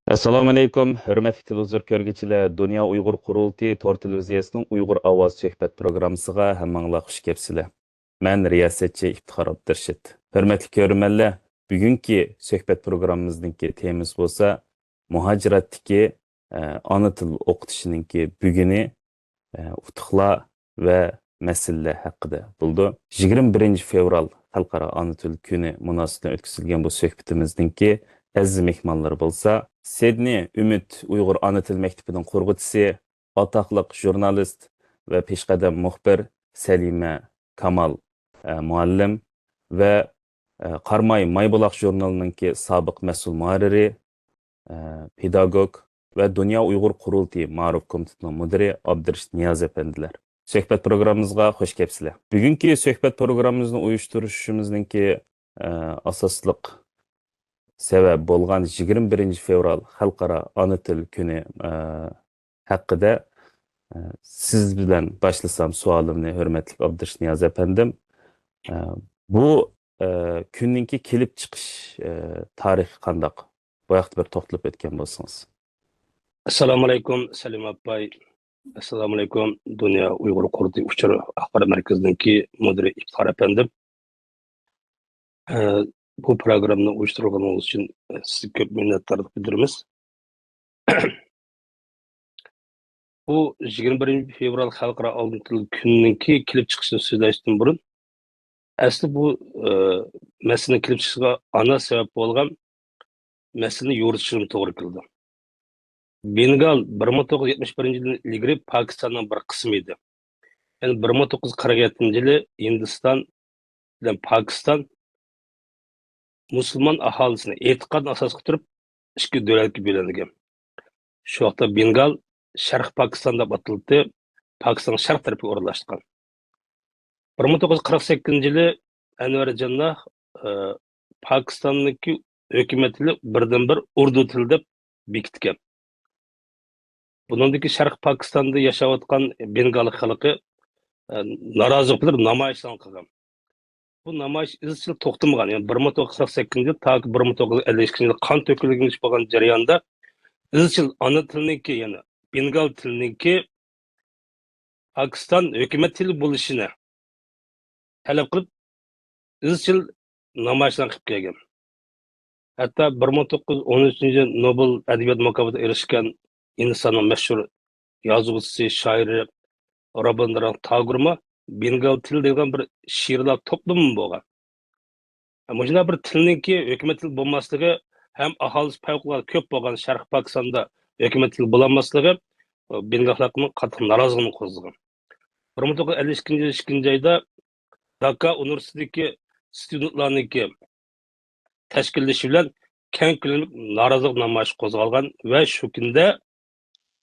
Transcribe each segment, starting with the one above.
Assalomu alaykum, hurmatli televizor ko'rguvchilar. Dunyo Uyg'ur qurultiyi Tor televiziyasining Uyg'ur ovoz suhbat programmasiga hammanglar xush kelibsizlar. Men riyosatchi Iftixor Abdurshid. Hurmatli ko'rmanlar, bugungi suhbat programmamizning temasi bo'lsa, muhojiratdagi ona til o'qitishiningki buguni utuqlar va masalalar haqida bo'ldi. 21 fevral xalqaro ona til kuni munosabatidan o'tkazilgan bu suhbatimizningki aziz mehmonlar bo'lsa, Sydney Ümit Uyg'ur ona til maktabining qurg'uvchisi, atoqliq jurnalist va peshqadam muxbir Salima Kamal muallim va Qarmay Maybuloq jurnalininki sobiq mas'ul muharriri, pedagog va Dunyo Uyg'ur qurultiyi ma'ruf komitetining mudiri Abdurshid Niyoz afandilar. Suhbat programmamizga xush kelibsizlar. Bugungi suhbat programmamizni uyushtirishimizninki asosliq sebep bo'lgan 21 fevral xalqaro ona til kuni haqida siz bilan başlasam sualimni hurmatli Abdurshid Niyoz afandim. Bu kunninki kelib chiqish tarixi qandoq? Bu haqda bir to'xtalib o'tgan bo'lsangiz. Assalomu alaykum Salim appay. Assalomu alaykum Dunyo Uyg'ur qurultiyi uchur axborot markazidagi mudiri Iftixor afandim. Bu programni uyushtirganingiz uchun sizga ko'p minnatdorlik bildiramiz. Bu 21 fevral xalqaro ona til kunininki kelib chiqishini so'zlashdan burun asli bu masalaning kelib chiqishiga ana sabab bo'lgan masalani yoritishim to'g'ri keldi. Bengal 1971 yildan ilgari Pokistonning bir qismi edi. Yani 1947 yili Hindiston bilan Pokiston musulmon aholisini e'tiqodni asos qilib ikki davlatga bo'lingan. Shu vaqtda Bengal Sharq Pokiston deb ataldi, Pokiston sharq tarafiga o'rnashgan. 1948 yili Anvar Jannah Pokistonniki hukumatini birdan bir urdu tili deb bekitgan. Buningdagi Sharq Pokistonda yashayotgan Bengal xalqi norozilik bilan namoyishlar qilgan. Bu namoyish izchil to'xtamagan. Yani 1948 yil toki 1952 yil qon to'kilgan bo'lgan jarayonda izchil ona tiliniki, ya'ni Bengal tiliniki Pokiston hukumat tili bo'lishini talab qilib izchil namoyishlar qilib kelgan. Hatto 1913 yil Nobel adabiyot mukofotga erishgan Hindistonning mashhur yozuvchisi, shoiri Rabindranath Tagore Bengal tili degan bir she'rlar to'plami bo'lgan. Mana bir tilniki hukumat tili bo'lmasligi ham aholisi favqulodda ko'p bo'lgan Sharq Pokistonda hukumat tili bo'lmasligi Bengal xalqining qattiq noroziligini qo'zg'agan. 1952 yil 2-oyda Dhaka universitetidagi studentlarniki tashkillashi bilan keng ko'lamli norozilik namoyishi qo'zg'algan va shu kunda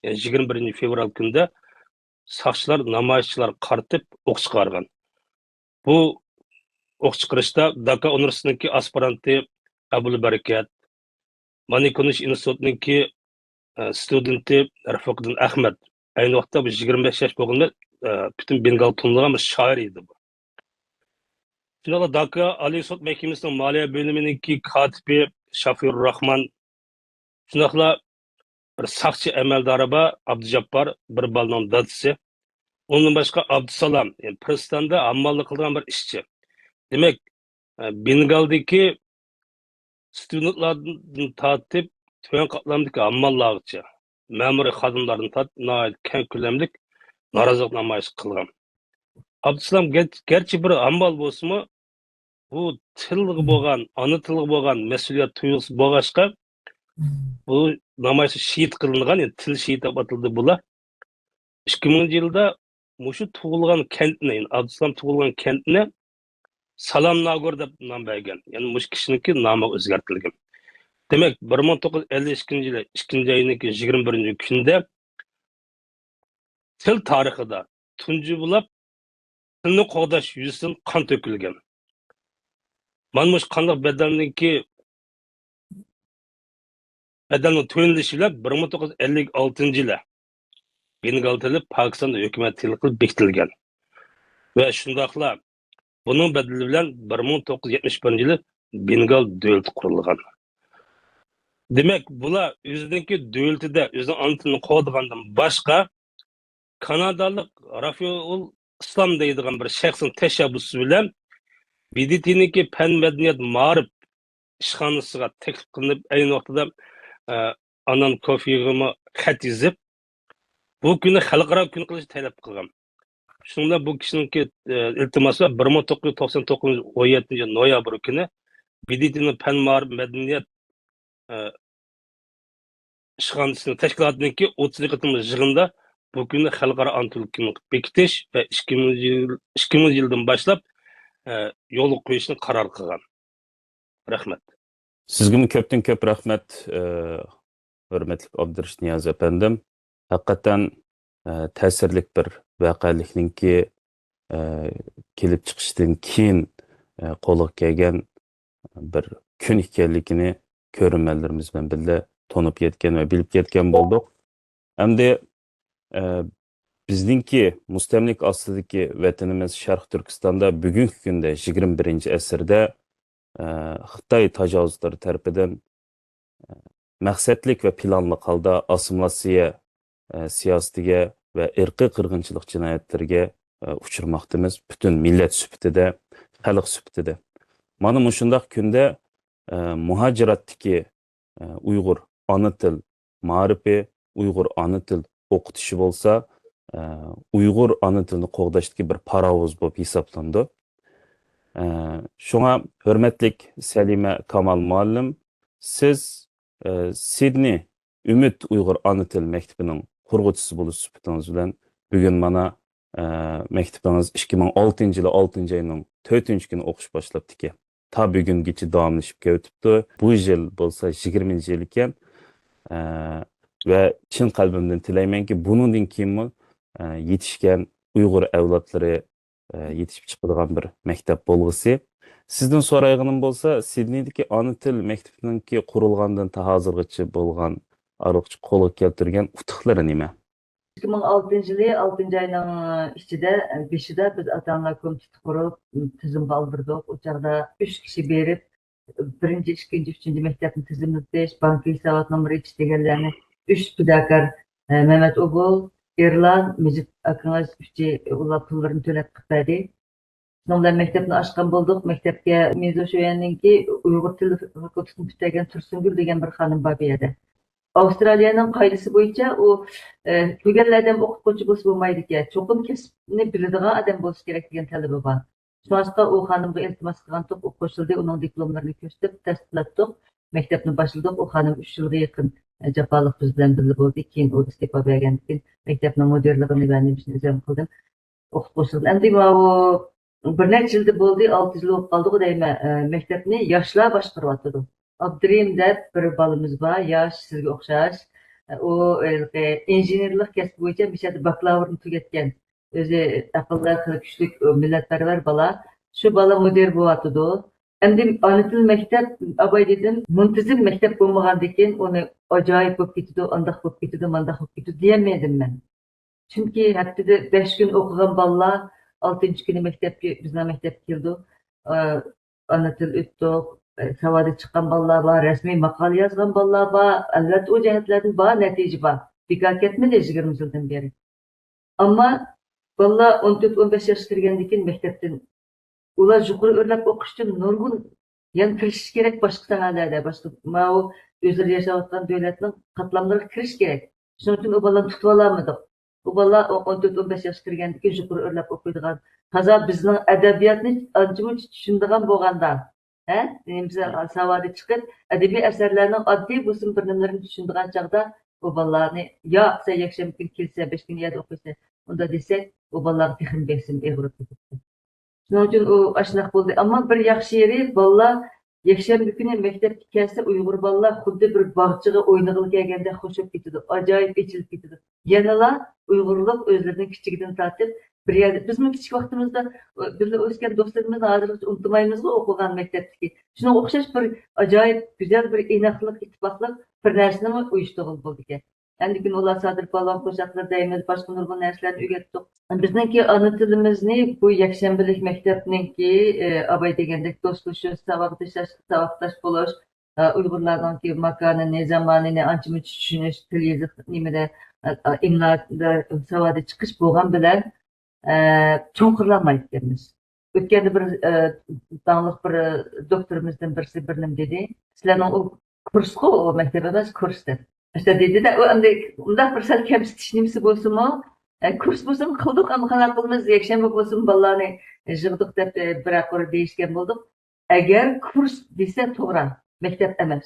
21 fevral kunida saqchilar namoyishchilar qaratib o'q chiqargan. Bu o'q chiqarishda Dhaka universitetidagi aspiranti Abul Barakat, Manikonish institutininki studenti Rafiqdin Ahmad, ayni vaqtda 25 yosh bo'lganda butun Bengal tanilgan bir shoir edi bu. Shuningdek Dhaka Oliy sud mahkamasining moliya bo'limininki kotibi Shafir Rahman, shuningdek bir saqchi amaldori bor Abdujabbor bir balning dadisi. Onun başka Abdusalam, yani Piristan'da ammallık kılan bir işçi. Demek Bengal'daki studentlardan tatip tüyen katlamdaki ammallağıcı, memuri kadınlardan tatip nait keng kölemlik narazılık namayış kılgan. Abdusalam gerçi bir ammal bolsun mu, bu tıllığı boğan, anı tıllığı boğan, mesuliyet tuyulusu boğaşka bu namayışı şehit kılıngan, yani til şehit atıldı bula. 2000 yılda Muşu tuğulgan kentine, yani Abdüsalam tuğulgan kentine Salam Nagor deb nam bergen. Yani muş kişininki namı özgertilgan. Demek 1952 yılı 2-ayındaki 21 günde til tarixida tuncu bulab tilni qo'g'dash yuzasidan qon to'kilgan. Mana mush qandoq bedelninki bedelning to'yinlishi bilan 1956 yılı Bengal tili Pokistonda hukumat tili qilib bekitilgan. Ve shundoqla bunun bedeli bilan 1971 yılı Bengal davlati qurilgan. Demek bular o'zidagi davlatida o'zining ona tilini qo'g'digandan boshqa Kanadalık Rafiul İslam deydigan bir şahsın teşebbüsü bilen BDT'ninki fen medeniyet mağrib işxonasiga teklif qilinib, ayni vaqtida anan kofi yig'imi xat yozib, bu kuni xalqaro kun qilish talab qilgan. Shunda bu kishiningki iltimosi 1999 noyabr kuni BDT'ning fen ma'rib medeniyet ishxonasining tashkilotininki 30 qitimli yig'inda bu kuni xalqaro ana til kunini bekitish va 2000 yildan boshlab yo'l qo'yishni qaror qilgan. Rahmat. Sizga ko'pdan ko'p rahmat, hurmatli Abdurish Niyoz efendim. Haqiqatan ta'sirli bir voqelikninki kelib chiqishdan keyin qo'lga kelgan bir kun ekanligini ko'rmanlarimiz bilan birga tonib yetgan va bilib yetgan bo'ldik. Endi bizningki mustamlik ostidagi vatanimiz Sharq Turkistonda bugungi kunda 21-asrda Xitoy tajovuzlari tarafidan maqsadlik va planli holda assimilyatsiya siyosatiga va irqiy qirg'inchilik jinoyatlariga uchirmoqdamiz butun millat sifatida, xalq sifatida. Mana shunday kunda muhojiratdagi Uyg'ur ona til ma'rifi, Uyg'ur ona til o'qitishi bo'lsa, Uyg'ur ona tilini qo'g'dashdagi bir parovoz bo'lib hisoblandi. Şuna hürmetlik Selime Kamal muallim, siz Sydney Ümit Uyghur Ana Til Mektebining qurg'uvchisi bo'lish sifatingiz bilan bugun mana mektebingiz 2006 yili 6-oyning 4-kuni o'qish boshlabdiki. Ta bugungacha davomlashib ketibdi. Bu yil bo'lsa 20-yil ekan. Va chin qalbimdan tilaymanki, buningdan keyin yetishgan Uyg'ur avlodlari yetishib chiqadigan bir maktab bo'lg'isi. Sizdan so'rayganim bo'lsa, Sidneydagi ona til maktabininki qurilgandan ta hozirgacha bo'lgan ariqchi qo'lga keltirgan utuqlari nima? 2006 yılı 6. ayının içinde, 5'inde biz ata-onalar komiteti kurup tizimga aldırdık. O çağda 3 kişi berip, birinci, ikinci, üçüncü mektebin tizimini banka hesabı numarı içtiğerlerini 3 pidakar Mehmet Obul, Erlan, Mecit Akınaz 3 ula pullarını tölep kıtaydı. Sonra mektebini açkan bulduk. Mektepke Mezo Şöyen'inki Uygur Tili Fakültesini bitiren Tursun degen bir hanım babiyedi. Avustralya'nın kaydısı boyunca o kögellerden okutkoçu bolsa bolmaydı ki. Çokum kesibini biladigan adam bolsa gerek degen talebi var. Sonrasında o hanımga iltimas kılgandık, o koşuldu, onun diplomlarını köstüp, tasdiqlattık. Mektebini başladık, o hanım 3 yılga yakın japalık biz bilen birli boldu. Keyin o istifa bergendikin mektebinin müdürlüğünü benim için izin kıldım. Okutkoçuldu. Endi o bir neçe yılda boldu, 6 yıl olup kaldık deyme mektebini yaşlar başqaryaptı. Abdurrahim deb bir balımız var, yaş, sizge okşaş. O injenerlik kesip boyunca bir şeyde baklavurunu tüketken. Özü akıllar küçük milletperver bala. Şu bala müdür boğatıdı. Endi ana til mektep, abay dedim, muntizim mektep olmagandikin onu acayip bolup ketidi, andaq bolup ketidi, mandaq bolup ketidi diyemedim ben. Çünkü haftada 5 gün okugan balalar 6. günü mektepke, bizden mektep keldi. Ana til öttük. Savada çıkan balalar var, resmi makale yazgan balalar var. Elbette o cihetlerden var, netice var. Dikkat etmedi 20 yıldan beri. Ama balalar 14-15 yaş kirgendikin mektepten ular yukarı örlep okuştun nurgun yani kiriş gerek başka sahalarda, başka o özür yaşavattan devletinin katlamları kiriş gerek. Şunun için o balalarını tutup alamadık. O balalar 14-15 yaş kirgendikin yukarı örlep okuyduğun taza bizden edebiyatını ancımı düşündüğün boğanda. Mesela savada çıkıp edebi eserlerinin adli busun bölümlerini düşündüğün çağda o balalarını ya sen yakşam gün kilse 5 gün yerde okuysa onda desek o balalar tixin beksin Evropa gitti. Şunun için o aşınaq oldu. Ama bir yaxşı yeri balalar yakşam günü mektep kelse Uygur balalar xuddi bir bağçıga oynagılı kelgende hoşup ketidi. Acayip içilip ketidi. Yanılar Uygurluk özlerinin kiçigiden tartib bir yerde bizim küçük vaktimizde bizle o'sgan dostlarımızla hazır unutmaymiz mı okugan mektepteki. Şuna okşaş bir acayip güzel bir inaklık, ittifaklık bir narsani mi uyuştuğul buldu ki. Endi gün ular sadır falan koşaklar deyimiz, başka nurgun narsalarni öğrettik. Bizningki ana tilimizni bu yakshanbalik mektepninki abay degandek do'stlashish, savaqdash bo'lish, Uygurlarninki makanini, zamanini ancha-muncha tushunish, til yoziq nimada imloda savodi chiqish bo'lgan bilan cho'nqirlanmaydi ekanmiz. O'tganda bir dangliq bir doktorimizdan birisi bir nim dedi. Sizlarning u kursku, o maktab emas, kurs deb. İşte dedi-de, undaq bir sal kamsitish nimasi bo'lsinmi? Kurs bo'lsin qildik, ammo qanaqa qilamiz? Yakshanba bo'lsin bolalarni yig'dik deb bir deyishgan bo'ldik. Agar kurs desa to'g'ri, maktab emas.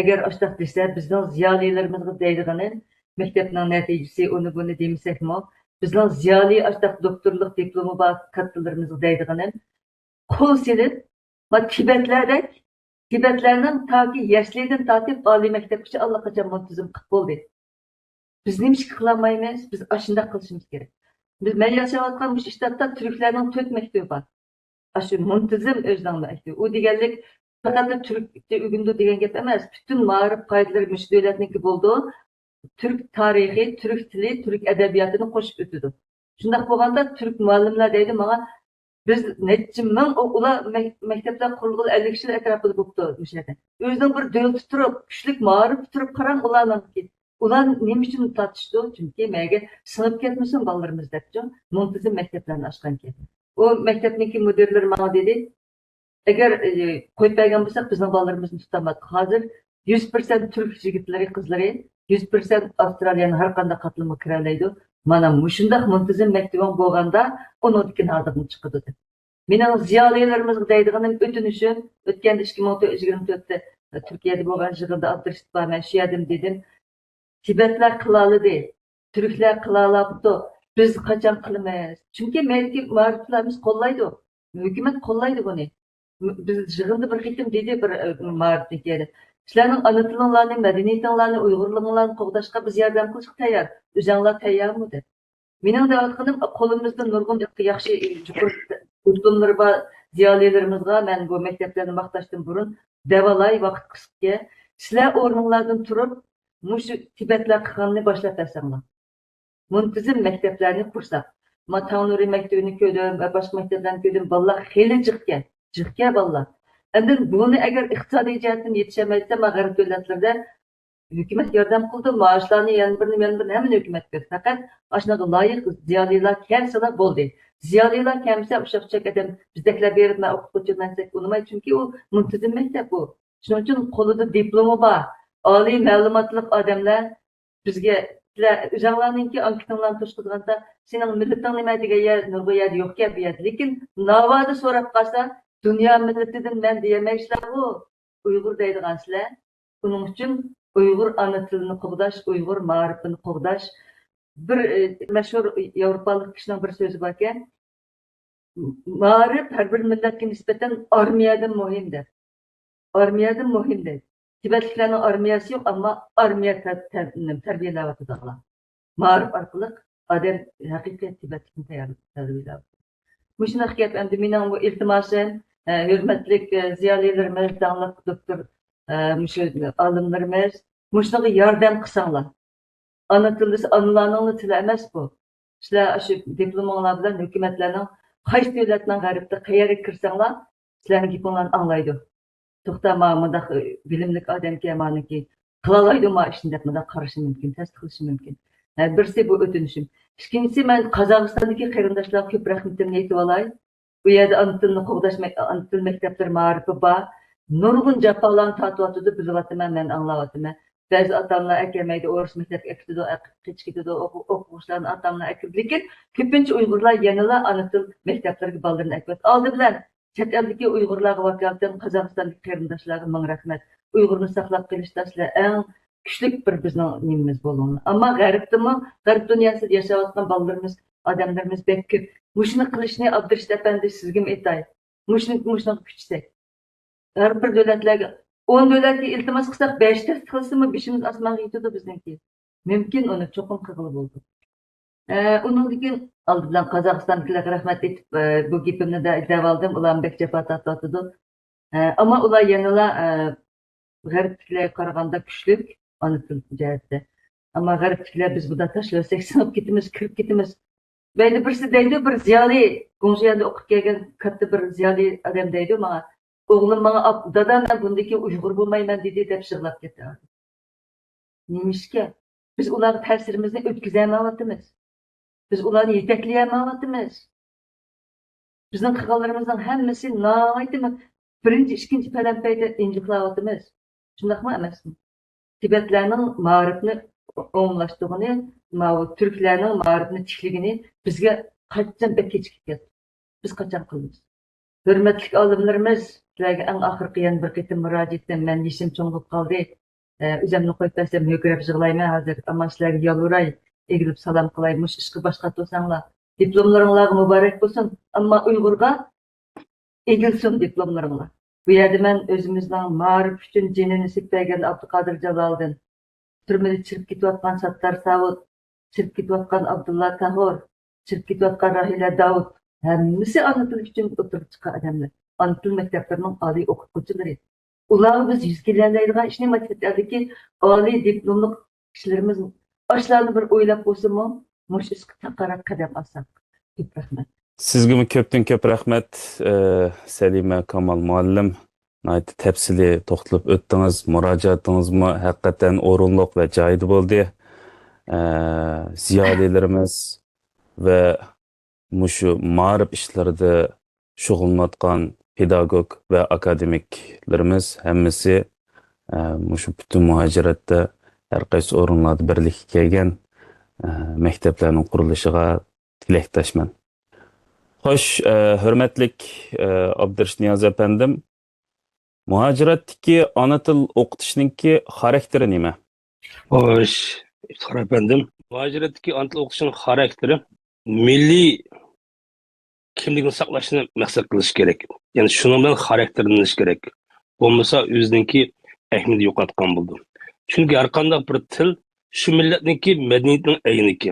Agar ashtaq desa, bizning ziyolilarimizga deydigani maktabning natijasi uni buni demasakmi, bizning ziyoli ashtaq doktorlik diplomi bor kattalarimiz deydigani qo'l silib, Tibetlarning toki yoshlikdan tortib oliy maktabgacha allaqachon muntazam qilib bo'ldi. Biz nima ish qilolmaymiz? Biz ashunda qilishimiz kerak. Men yashayotgan bu shtatda turklarning 4 maktabi bor. Shu muntazam o'zining maktabi. U deganlik faqat turkcha o'rgandi degan gap emas. Butun ma'rif qoidalari mush davlatniki bo'ldi. Turk tarixi, turk tili, turk adabiyotini qo'shib o'tdi. Shundaq bo'lganda turk muallimlar deydi menga biz necha ming ular maktablar qurilg'ili 50 yil atrofida bo'libdi o'sha yerda. O'zining bir davlat turib, kuchlik ma'rif turib qarang ularniki. Ular nima uchun tortishdi? Chunki menga sinib ketmasin bolalarimiz debchi, muntazam maktablarni ochgan ekan. O maktabniki mudirlar menga dedi, agar qo'yib bergan bo'lsak, bizning bolalarimizni tutamaydi. Hozir 100% turk yigitlari, qizlari 100% Avstraliyaning har qanday qatlamga kira oladi. Mana mushundaq muntazam maktabim bo'lganda, uningdan hozirdan chiqadi deb. Mening ziyolilarimizga deydiganim o'tinishim, o'tgan 2024da Turkiyada bo'lgan yig'inda Abdurashid men shu yerdim dedim. Tibetlar qiloladi, turklar qilolabdi. Biz qachon qilamiz? Chunki meniki ma'riflarimiz qo'llaydi. Hukumat qo'llaydi buni. Biz yig'inda bir qitim dedi bir ma'rifniki. Sizlarning ana tilinglarni, madaniyatinglarni, uyg'urliginglarni qo'g'dashga biz yordam qilishga tayyor. O'zinglar tayyormi deb. Mening deyotganim qo'limizda nurg'un yaxshi diplomlar bor ziyolilarimizga men bu maktablarni maqtashdan burun davolay vaqt qisqa. Sizlar o'rninglardan turib, mushu Tibetlar qilganini boshlab bersanglar. Muntazam maktablarni qursak. Men Tanuri maktabini ko'rdim va boshqa maktablarni ko'rdim. Bolalar xeyli jiqqa bolalar. Endi buni agar iqtisodiy jihatdan yetishmaysa, mag'rib davlatlarda hukumat yordam qildi, maoshlarni yana birini hamma hukumat berdi. Faqat ashnaqa loyiq ziyolilar kelsalar bo'ldi. Ziyolilar kelmasa, o'sha odam bizdeklar berib men o'qituvchiman deb unamay, chunki u muntazam maktab bu. Shuning uchun qo'lida diplomi bor, oliy ma'lumotli odamlar bizga o'zinglarningki anketinglarni to'shqizganda sening millating nima degan yer nurg'oyada yo'q bu yerda. Lekin navoda so'rab qolsa, dunyo millatidan men deyamaysilar u Uyg'ur deydigansizlar. Buning uchun Uyg'ur ana tilini qo'g'dash, Uyg'ur ma'rifini qo'g'dash. Bir mashhur yevropalik kishining bir so'zi bor ekan. Ma'rif har bir millatga nisbatan armiyadan muhimdir. Armiyadan muhimdir. Tibetliklarning armiyasi yo'q, ammo armiya tarbiyalayotdi ular. Ma'rif orqali odam haqiqiy Tibetlikni tarbiyalaydi. Muşunaq gap endi mening bu iltimosim, hurmatli ziyolilarimiz, dangliq doktor mushu olimlarimiz, mushunaqa yordam qilsanglar. Ana tilisi analarning tili emas bu. Sizlar shu diplominglar bilan hukumatlarning qaysi davlatning g'arbida qayerga kirsanglar, sizlarning gapinglarni anglaydi. To'xtama, bundaq bilimli odamga maniki qilalaydi ma ishni deb bundaq qarashi mumkin, tasdiqlashi mumkin. Birisi bu o'tinishim. İkincisi ben Kazakistandaki qarindoshlarga ko'p rahmatimni aytib olay. Bu yerda ana tilni qo'g'dashmak, ana til maktablari ma'rifi bor. Nurg'un jafolarni tortyapti, bilyapman, men anglayapman. Ba'zi otamlar akamaydi, o'ris maktabga ketadi, ketadi, o'quvchilarni otamlar akib. Lekin ko'pincha Uyg'urlar yanada ana til maktablariga bolalarni akib. Oldi bilan chet eldagi Uyg'urlarga vakolatan Qozog'istondagi qarindoshlarga ming rahmat. Uyg'urni saqlab qolishda sizlar eng kuchlik bir bizning nimamiz bo'lgan. Ammo g'arbdami, g'arb dunyosida yashayotgan bolalarimiz, odamlarimiz bek ko'p. Mushuni qilishni Abdurashid apandi sizga aytay. Mushuni kuchsak. Har bir davlatlarga 10 davlatga iltimos qilsak 5 ta qilsimi 5imiz osmonga yetadi bizniki. Mumkin uni cho'qim qilib bo'ldi. Undan keyin oldi bilan Qozog'istonliklarga rahmat aytib bu gapimni da aytib oldim. Ular bek jafo tortadi. Ammo ular yanada g'arbliklarga qaraganda kuchlik ana til jihatda. Ammo g'arbliklar biz bunda tashlasak, sinib ketamiz, kirib ketamiz. Beyli birisi deydi, bir ziyoli, Gonjiyada o'qib kelgan katta bir ziyoli odam deydi, menga Oğlum bana dada ben bundaki Uygur bulmayman dedi dep şırlap gitti. Neymişke? Biz ularga ta'sirimizni o'tkazolmayapmiz. Biz ularni yetaklayolmayapmiz. Bizning qilganlarimizning hammasi noyatimi birinchi, ikkinchi palampayda injiqlayapmiz. Shundaqmi emasmi? Tibetlarning ma'rifni o'nglashtirgani, turklarning ma'rifni tikligini bizga qachon kechikib ketdi. Biz qachon qilamiz? Hurmatli olimlarimiz, sizlarga eng oxirgi yana bir qitim murojaatdan men yishim cho'ng bo'lib qoldi. O'zimni qo'yib tashlab yo'g'irib yig'layman hozir, ammo sizlarga yolvuray, egilib salom qilay, mush ishga boshqa to'sanglar. Diplomlaringlar muborak bo'lsin, ammo Uyg'urga egilsin diplomlaringlar. Bu yerda men o'zimizning ma'rif uchun jinini seppagan Abduqodir Jaloliddin, turmada chirib ketayotgan Sattar Savud, chirib ketayotgan Abdulla Tahir, chirib ketayotgan Rahila Davud, hammasi ona tili uchun o'tirib chiqqan odamlar. Ona til maktablarining oliy o'qituvchilari. Ular biz yüz kelganlaydigan ishni maktablardagi oliy diplomli kishilarimiz oshlarni bir o'ylab qo'ysinmi, mush ishga taqarat qadam olsak. Ko'p rahmat. Sizga ko'pdan ko'p rahmat, Salima Kamal muallim. Nayt tafsili to'xtalib o'tdingiz, murojaatingizmi haqiqatan o'rinliq va joyida bo'ldi. Ziyolilarimiz va mushu ma'rif ishlarida shug'ullanayotgan pedagog va akademiklarimiz hammasi mushu butun muhojiratda har qaysi o'rinlarda birlikka kelgan maktablarning qurilishiga tilakdoshman. Xo'sh, hurmatli Abdurish Niyoz apandim, muhojiratdagi ona til o'qitishninki xarakteri nima? Xo'sh, İftixor efendim. Muhojiratdagi ona til o'qitishning xarakteri milliy kimligini saqlashni maqsad qilish kerak. Yani şunun bilan xarakterlanish kerak. Bo'lmasa o'zininki ahamiyatini yo'qotgan bo'ldi. Chunki har qanday bir til shu millatniki madaniyatining ayniki.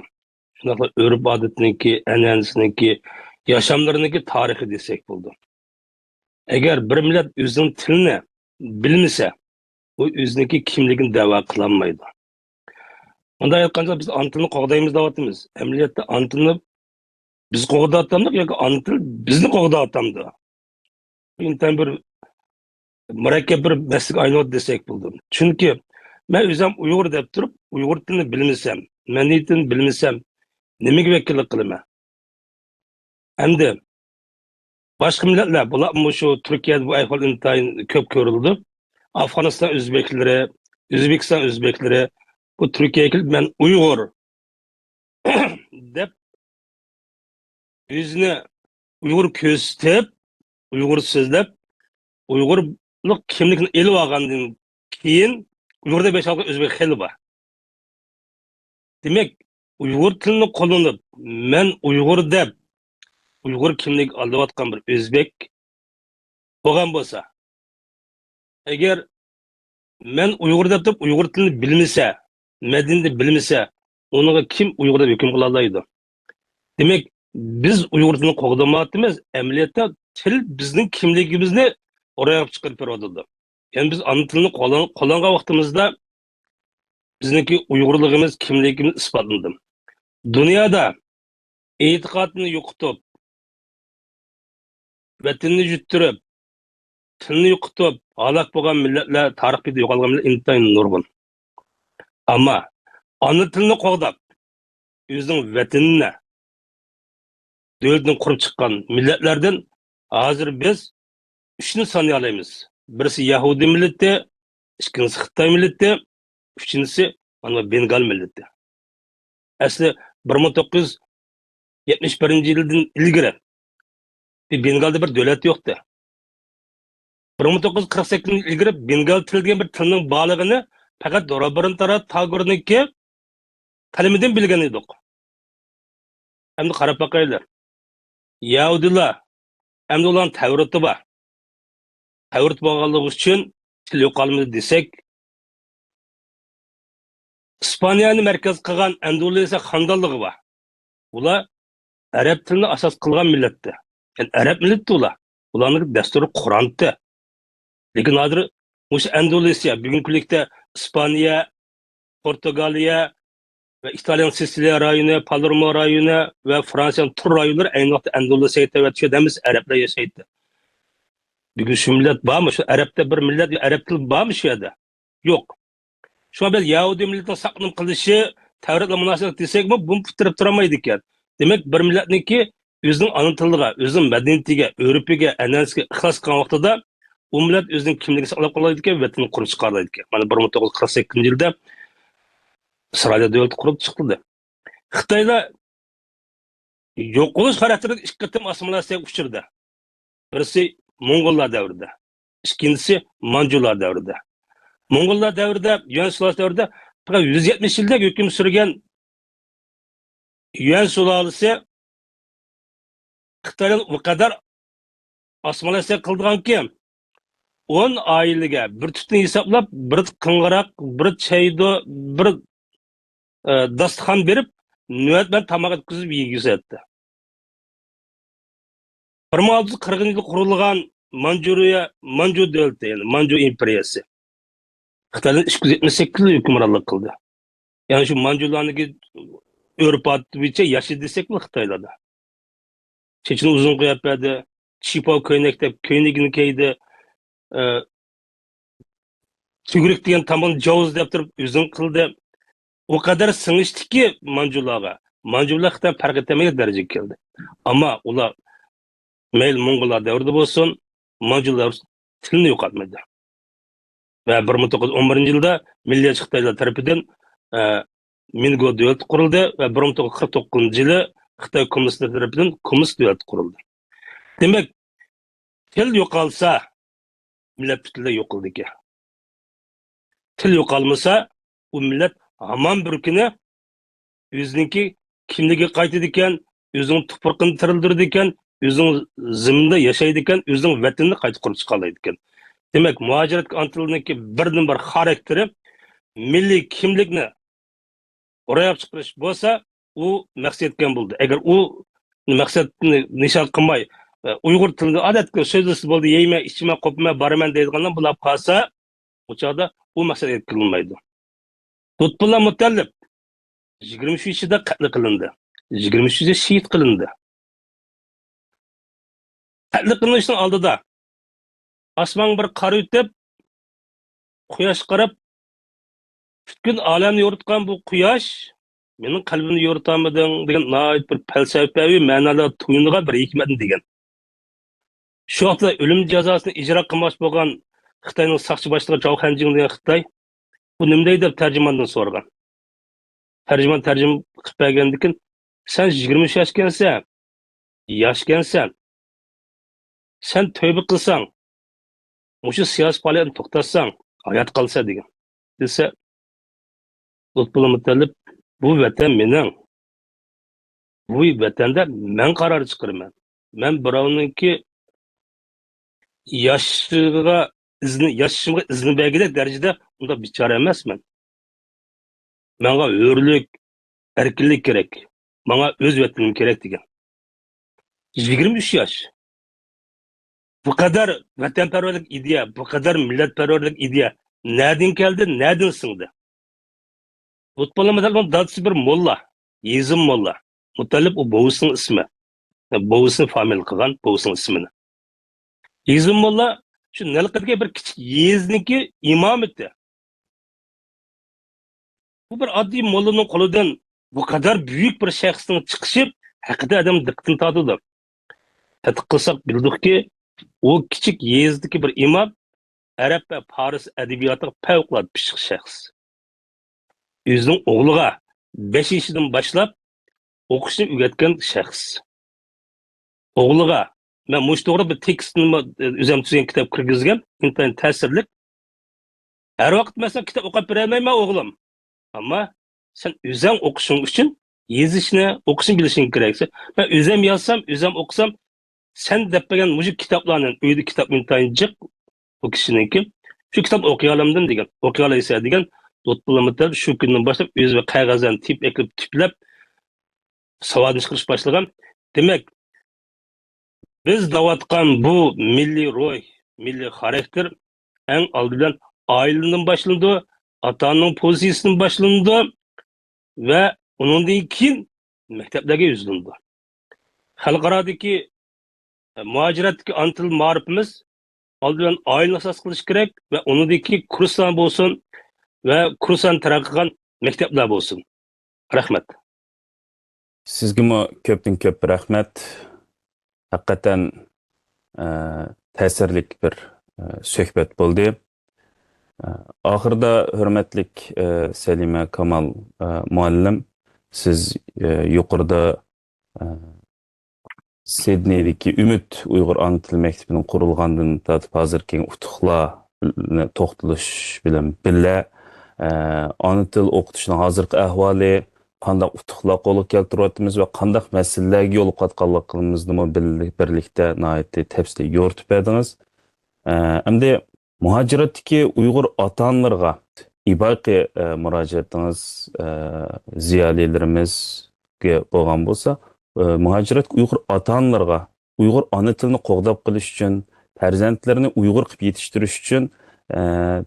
Shunday urf odatniki, an'anasiniki, yaşamlarındaki tarihi desek buldu. Eğer bir millet özünün tilini bilmese, o özündeki kimliğini dava kılanmaydı. Onda aytqanda biz ana tilini qo'g'daymiz deyapmiz. Amaliyotda ana tilini biz qo'g'dayapmiz yoki ana til bizni qo'g'dayapti. Intan bir murakkab bir masalaga aylanadi desek bo'ldi. Chunki men o'zim Uyg'ur deb turib, Uyg'ur tilini bilmasam, madaniyatini bilmasam, nimaga vakillik qilaman? Endi başka milletler, bular şu Türkiye'de bu ahval intayin köp görüldü. Afganistan Özbekleri, Özbekistan Özbekleri, bu Türkiye'ye gelip ben Uygur dep yüzüne Uygur köstep, Uygur sözlep, Uygurluk kimlikini eli vargandan keyin Uygur'da 5-6 Özbek xeli var. Demek Uygur tilini kullanıp, men Uygur dep Uygur kimlik alıvatkan bir Özbek boğan bolsa, eğer men Uygur dep turib Uygur tilini bilmese, madaniyatini bilmese, onuga kim Uygurda hüküm kılalaydı? Demek biz Uygur tilini qo'g'damayapmiz, amaliyotda til bizning kimligimizni oraya chiqarib beradi. Yani biz ana tilini qo'llangan vaqtimizda bizniki Uygurligimiz, kimligimiz isbotlandi. Dunyoda e'tiqodni yo'qotib, vatanni yuttirib, tilni yo'qotib, halok bo'lgan millatlar, tarixda yo'qolgan millat intayin nurg'un. Ammo ana tilni qo'g'dab, o'zining vatanini, davlatini qurib chiqqan millatlardan hozir biz 3 ni sanay olamiz. Birisi Yahudi millati, ikkinchisi Xitoy millati, uchinchisi ana Bengal millati. Asli 1971-yildan ilgari Bengalda bir davlat yo'qdi. 1948 ilgari Bengal tili degan bir tilning borlig'ini faqat Robirin Tarot Tagorniki kalimidan bilgan edik. Endi qarab boqaylar. Yahudilar endi ularning Tavrati bor. Tavrat bo'lganligi uchun til yo'qolmadi desak, İspanyani merkez qilgan Andalusiya xonadonligi bor. Ular arab tilini asos qilgan millatda. Yani arab millati ular. Ularning dasturi Qur'onda. Lekin hozir o'sha Andalusiya bugungi kunlikda İspaniya, Portugaliya ve İtalyan Sicilya rayonu, Palermo rayonu ve Fransa'nın tur rayonları aynı vaqtda Andalusiyaga tevatishadamiz, arablar yashaydi. Bugün şu millet var mı? Şu Arap'ta bir millet, Arap dili var mı şu yerde? Yok. Şu an biz Yahudi milletin saklanım kılışı, Tevrat'la münasebet desek mi, bunu bitirip duramaydık yani. Demek bir milletninki özünün ana tiliga, özünün medeniyetiga, örüpiga, ananasiga ixlos qilgan vaqtida u millat o'zining kimligini saqlab qolaydi ekan, vatanini qurib chiqaradi ekan. Mana 1948-yilda İsrail davlati qurib chiqdi. Xitoyda yo'qolish xarakterida ikki qatim assimilyatsiyaga uchirdi. Birisi Mo'ng'ullar davrida, ikkinchisi Manjular davrida. Mo'ng'ullar davrida, Yuan sulolasi davrida faqat 170 yilda hukm surgan Yuan sulolasi Xitoydan u qadar assimilyatsiya qildiganki, 10 oilaga bir tutun hisoblab, bir qing'iroq, bir chaydo, bir dasturxon berib, navbat bilan tamoq yetkazib yegizatdi. 1640-yilda qurilgan Manju davlati, ya'ni Manju imperiyasi. Xitoydan 278 yil hukmronlik qildi. Ya'ni shu Manjularniki örf-odat bo'yicha yashi desakmi Xitoylarda. Chechini uzun qo'yib berdi, chipo ko'ylak deb ko'ylagini kiydi, tugrik degan tomon javoz deb turib uzun qildi. O kadar singlishdiki Manjularga. Manjular Xitoy farq etmaydigan darajaga keldi. Ammo ular mayli Mo'ng'ullar davrida bo'lsin, Manjular tilini yo'qotmadi. Va 1911-yilda Milliyatchi Xitoylar tomonidan Mingo davlati qurildi va 1949-yili Xitoy kommunistlar tomonidan kommunist davlat qurildi. Demak, til yo'qolsa, millat butunlay yo'qoldi ekan. Til yo'qolmasa, u millat hamon bir kuni o'ziniki kimligi qaytadi ekan, o'zining tuproqini tirildirdi ekan, o'zining ziminda yashaydi ekan, o'zining vatanini qayta qurib chiqaradi ekan. Demak, muhojirat antiliniki birdan bir xarakteri milliy kimlikni ro'yobga chiqarish bo'lsa, u maqsad etgan bo'ldi. Agar u maqsadni nishon qilmay, Uyg'ur tilida odatga so'zlisi bo'ldi, yeyma, ichma, qopma, boraman deydiganlar bular qolsa, u chog'da u maqsad etkilmaydi. Lutfullo Mutallib 23-da qatl qilindi. 23-da shahid qilindi. Qatl qilinishning oldida osmon bir qor o'tib, quyosh qarab, butun olamni yoritgan bu quyosh mening qalbimni yoritamiding degan nihoyat bir falsafiy ma'noda tuyungan bir hikmatni degan. Shu vaqtda o'lim jazosini ijro qilmoqchi bo'lgan Xitoyning saqchi boshlig'i Zhou Hanjing degan Xitoy bu nima deydi deb tarjimondan so'ragan. Tarjimon tarjim qilib bergandan keyin sen 23 yoshgansan, yoshgansan. Sen tövbe qilsang, o'sha siyosiy faoliyatni to'xtatsang, hayot qolsa degan. Desa, Lutfullo Mutallib, bu vatan mening. Bu vatanda men qaror chiqaraman. Men birovninki yashishimga izni bergidek darajada unda bichora emasman. Menga hurlik, erkinlik kerak. Menga o'z vatanim kerak degan. 23 yosh. Bu kadar vatanparvarlik ideya, bu kadar millatparvarlik ideya nereden geldi, nereden sığdı? Lutfullo Mutallibning dadasi bir molla, Yezim molla. Mutallib o bovusining ismi. Bovusini famil qilgan, bovisining ismini. Yezim molla shu nalqadagi bir kichik yezniki imom edi. Bu bir oddiy mollaning qo'lidan bu kadar büyük bir shaxsning chiqishi haqida adam diqqatini tortdi. Tadqiq qilsak bildikki, o kichik yezdagi bir imom Arab va Faris adabiyotiga favqulodda pishiq shaxs. O'zining o'g'liga 5 yoshidan boshlab o'qishni o'rgatgan shaxs. O'g'liga men mush to'g'ri bir tekstni o'zim tuzgan kitob kirgizgan, intayin ta'sirli. Har vaqt mesela kitob o'qib bermayman o'g'lim. Ammo sen o'zing o'qishing uchun yezishni, o'qishni bilishing keraksa, men o'zim yozsam, o'zim o'qisam, sen deb bergan mush kitoblarni uyda kitob intayin jiq bu kishiniki shu kitob o'qiy olamdim degan, o'qiy olaysa degan Lutfullo Mutallib shu kundan boshlab o'zi va qog'ozdan tiplab savodni chiqarish boshlagan. Demak, biz davatgan bu milliy ruh, milliy xarakter eng oldidan oiladan boshlandi, ota-onaning pozitsiyasidan boshlandi va undan keyin maktablarga yuzlandi. Xalqarodagi muhojiratdagi antil ma'rifimiz Aldıdan aile asas kılış gerek ve onundaki kurslar olsun ve kurslar taraqqıgan mektepler olsun. Rahmet. Sizgimi ko'pdan ko'p rahmat. Haqiqatan ta'sirlik bir suhbat bo'ldi. Oxirida hurmatlik Salima Kamal muallim, siz yuqorida Sidneydagi Umid Uyg'ur ana tili maktabining qurilganidan tortib hozirgi utuqlarni to'xtalish bilan birga ana til o'qitishning hozirgi ahvoli, qanday utuqlar qo'lga keltiryapmiz va qanday masalalarga yo'l qo'yganligimizni birlikda nihoyatda tafsiliy yo'ritib berdingiz. Endi muhojiratdagi Uyg'ur ota-onalarga ibaqi murojaatingiz ziyolilarimizga bo'lgan bo'lsa, muhojirat Uyg'ur ota-onalarga Uyg'ur ana tilini qo'g'dab qilish uchun, farzandlarini Uyg'ur qilib yetishtirish uchun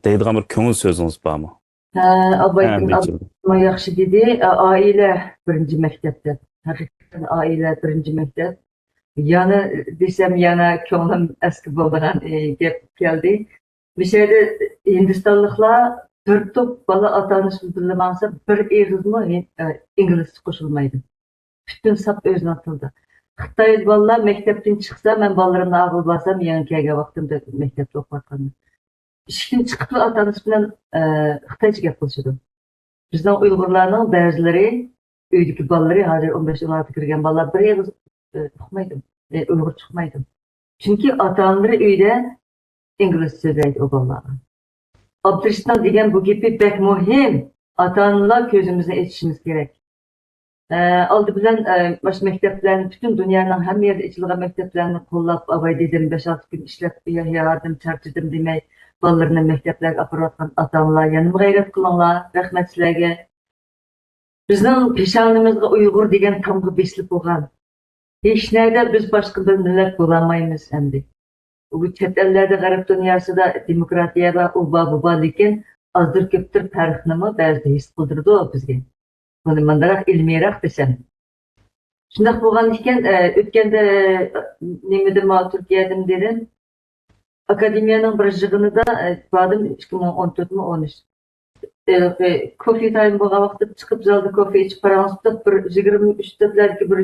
deydigan bir ko'ngil so'zingiz bormi? Ama yaxşı dedi, aile birinci mektepte. Hakikaten aile birinci mektep. Yana desem yana ko'nglim eski bo'lgan gap keldi. Bir şeyde Hindistanlıklar 4 top bala atanışını bilmezse bir eğizmi İngilizce koşulmaydı. Bütün sap özüne atıldı. Xitay balalar mektepten çıksa, ben balalarımla ağıl basam, yanı kelge vaxtımda mektepte okuyatkanım. İşkin çıkıp atanış bilen Xitayca gap kılışıdı. Bizden Uygurlarının bazıları, öydeki balaları, hazır 15-16 kirgen balalar bir eğiz okumaydı. Uygur çıkmaydı. Çünkü atanları öyde İngilizce söyleydi o balalara. Abdurrahman degen bu gibi pek muhim. Ata-analar gözümüzü etişimiz gerek. Aldı bilen baş mekteplerini, bütün dünyanın hem yerde içilgen mekteplerini kollap, avay dedim, 5-6 gün işlep, yardım, çarçıdım demek, balalarını mekteplerge aparatkan ata-analar, yanım gayret kılanlar, rahmet sizlerge. Bizden peşanımızda Uygur degen tamgı beslip olgan. Hiç nerede biz başka bir millet bulamayız endi. Bu chet ellerde Garip dünyasida demokratiya va uba lekin azdır köptür farqnimi ba'zida his qildirdi o bizga. Buni mandaroq ilmiyroq desam. Shundoq bo'lgan ekan, o'tganda nimadim Turkiyadan dedim. Akademiyaning bir yig'inida bordim 2014-13. Kofe time bo'lgan vaqtda chiqib zalda kofe ichib qarag'anda bir 23 tadlarga bir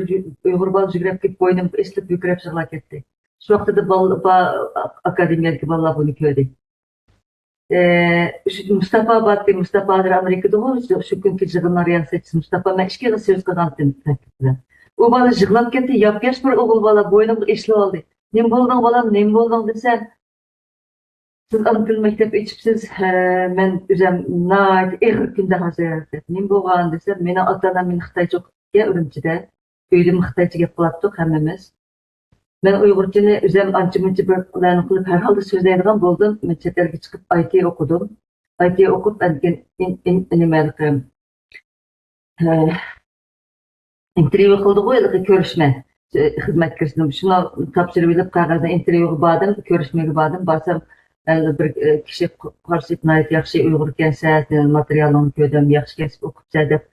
Uyg'ur bola yugurib kelib bo'ynim eslab yugurib yig'lab ketdi. Şu vaxtda akademiyadaki balla bunu gördü. Mustafa Abad'da, Mustafa Adır Amerika'da olursa şu günkü yığınlar riyasetçisi Mustafa ben işe de söz kazandım. O bala yığılap gitti, yaş bir oğul bala boynumda eşli oldu. Nem boldun balam, nem boldun desem. Siz anıtıl mektep içipsiz, ben üzem naat, ağır günde hazır. Nem boğan desem, meni atanam men Xitayca okutga Ürümçide. Öydüm Xitayca gap qılattık hemmimiz. Ben Uygurca'nı üzem ançı-mınçı bir kulağını kılıp herhalde sözleydiğim buldum. Ben çetelge çıkıp IT okudum. IT okup interview kıldık o yılki görüşme. Hizmet kiriştim. Şuna tapşırıp edip kağızda interview'u badım, görüşmeye badım. Barsam bir kişi karşıyıp nayet yaxşı Uygur kense, materyalını köydüm, yaxşı kesip okup zedip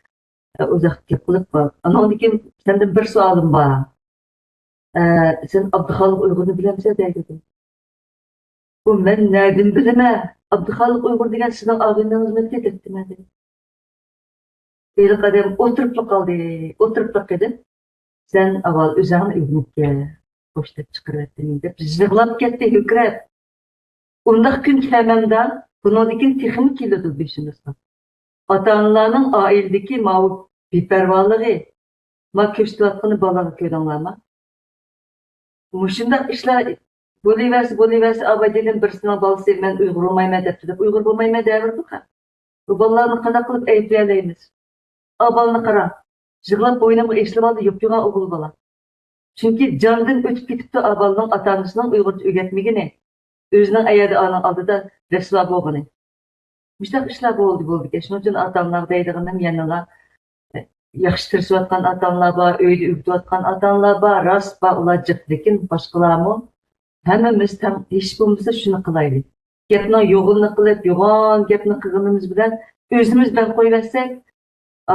uzak kılıp var. Anadolu kim, senden bir sualım var. Sen Abdülhalik Uygur'unu bilir misin dedi. Bu ben nereden bileme? Abdülhalik Uygur degen sizin ağzından hizmet ettim dedi. Elik adam oturup kaldı, oturup dedim. Sen aval üzerine ürünükke boşta çıkarttın dep zıglap ketdi hükrep. Undaq gün kemenda bunodaki texim kilidi beşinizde. Ata-analarning ailedeki mavu beparvolig'i, ma ko'rsatayotgani balaga ko'ringlarmi? Muşundaq ishlar bo'laversa abadidan birisining bolasi men Uyg'ur bo'lmayman debdi deb Uyg'ur bo'lmayman deyaverdi-ku. Bu bolalarni qanday qilib ayblayolamiz? Abalni qara. Yig'lab bo'ynimga eslab oldi, yo'q-yo'q o'g'il bola. Chunki jondan o'tib ketibdi abalning ota-onasining Uyg'urcha o'rgatmagini, o'zining ayadi oning oldida rasvo bo'lgani. Müştaq ishlar bo'ldi. Shuning uchun ota-onalar deydiganim yanada yaxshi tirishayotgan ota-onalar bor, uyda o'qitayotgan ota-onalar bor, rost bor, ular jiq, lekin boshqalarmi hammamiz hech bo'lmasa shuni qilaylik. Gapni yo'g'ini qilib, yo'g'on gapni qilganimiz bilan o'zimiz bilan qo'yversak,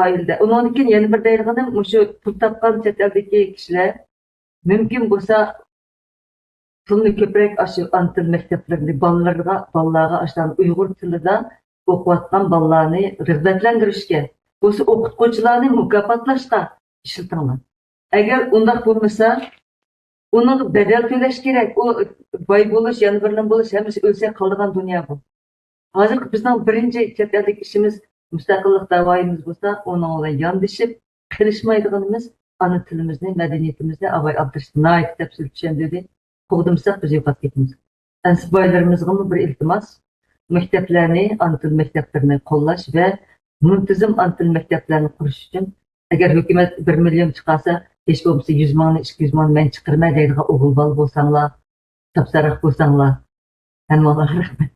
oilada. Undan keyin yana bir deydiganim, shu pul topgan chet eldagi kishilar mumkin bo'lsa pulni ko'proq shu ana til maktablarini bolalarga ashdan Uyg'ur tilida o'qiyotgan bolalarni rag'batlantirishga, bo'lsa o'qituvchilarni mukofotlashga ishlatinglar. Agar undaq bo'lmasa, uning bedel to'lash kerak. U boy bo'lish, yana birlan bo'lish, hammasi o'lsa qoladigan dunyo bu. Hozir bizning birinchi chet ellik ishimiz mustaqillik davoyimiz bo'lsa, uning bilan yondashib, qilishmaydiganimiz ana tilimizni, madaniyatimizni Abay Abdurashid nayt tafsil tushundirdi. Qo'g'dimsak biz yo'qotib ketamiz. Ansibbaylarimizga bir iltimos, maktablarni, ana til maktablarini qo'llash va muntazam ana til maktablarini qurish uchun agar hukumat 1 million chiqarsa, hech bo'lmasa 100 mingni, 200 mingni men chiqarmay deydigan o'g'il bola bo'lsanglar, tapsariq bo'lsanglar, hammaga rahmat.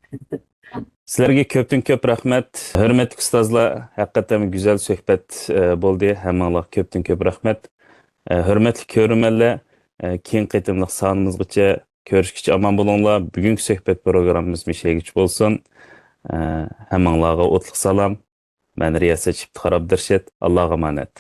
Sizlarga ko'pdan ko'p rahmat. Hurmatli ustozlar, haqiqatan go'zal suhbat bo'ldi. Hammaga ko'pdan ko'p rahmat. Hurmatli ko'ruvchilar, keyin qitimliq sonimizgacha ko'rishguncha omon bo'linglar. Bugungi suhbat programmamiz mishaygich bo'lsin. Hammaga o'tliq salom. Men riyosatchi Iftixor Abdurashid. Allohga emanet.